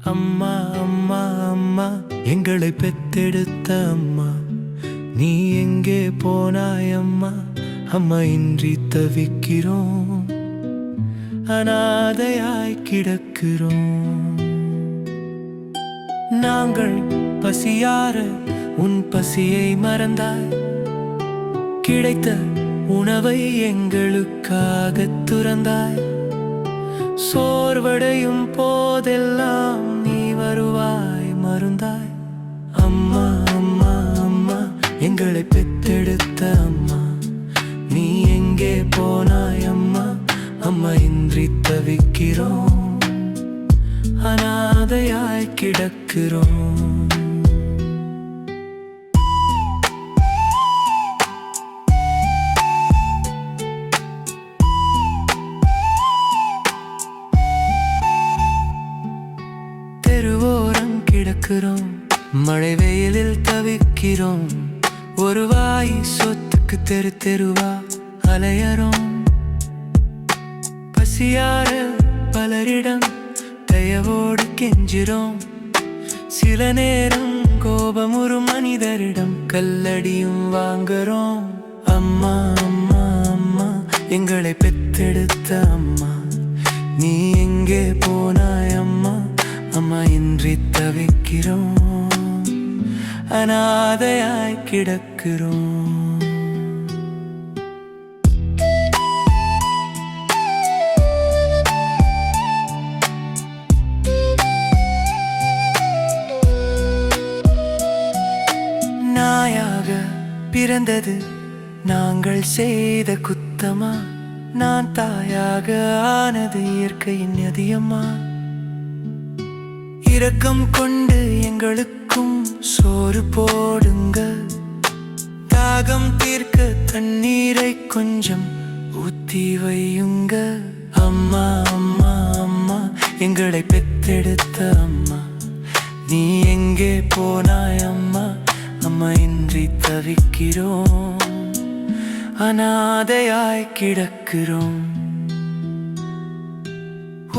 அம்மா அம்மா அம்மா எங்களை பெத்தெடுத்த அம்மா, நீ எங்கே போனாய் அம்மா? அம்மா இன்றி தவிக்கிறோம், அனாதையாய் கிடக்கிறோம். நாங்கள் பசியார உன் பசியை மறந்தாய், கிடைத்த உணவை எங்களுக்காக துறந்தாய். சோர்வடையும் போதெல்லாம் நீ வருவாய் மருந்தாய். அம்மா அம்மா அம்மா எங்களை பெத்தெடுத்த அம்மா, நீ எங்கே போனாய் அம்மா? அம்மா இன்றி தவிக்கிறோம், அனாதையாய் கிடக்கிறோம். தெருவோரம் கிடக்கிறோம், மழை வெயிலில் தவிக்கிறோம். ஒரு வாய் சொத்துக்கு தெரு தெருவா அலையறோம். பசியார பலரிடம் தயவோடு கெஞ்சிரோம். சில நேரம் கோபம் ஒரு மனிதரிடம் கல்லடியும் வாங்குறோம். அம்மா அம்மா அம்மா எங்களை பெத்தெடுத்த அம்மா, நீ எங்கே போனாய் அம்மா? அம்மா இன்றி தவிக்கிறோம், அனாதையாய் கிடக்கிறோம். நாயாக பிறந்தது நாங்கள் செய்த குத்தமா? நான் தாயாக ஆனது இயற்கையின் அதியமா? இரக்கம் கொண்டு எங்களுக்கும் சோறு போடுங்க, தாகம் தீர்க்க தண்ணீரை கொஞ்சம் ஊத்தி வையுங்க. அம்மா அம்மா அம்மா எங்களை பெத்தெடுத்த அம்மா, நீ எங்கே போனாய் அம்மா? அம்மா இன்றி தவிக்கிறோம், அனாதையாய் கிடக்கிறோம்.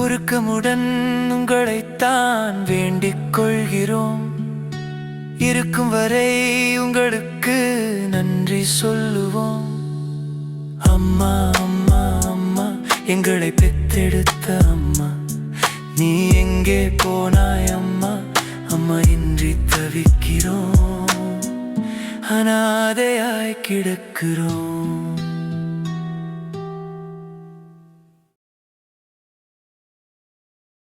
உருக்கமுடன் உங்களைத்தான் வேண்டிக் கொள்கிறோம். இருக்கும் வரை உங்களுக்கு நன்றி சொல்லுவோம். அம்மா அம்மா அம்மா எங்களை பெத்தெடுத்த அம்மா, நீ எங்கே போனாய் அம்மா? அம்மா இன்றி தவிக்கிறோம், அனாதையாய் கிடக்கிறோம்.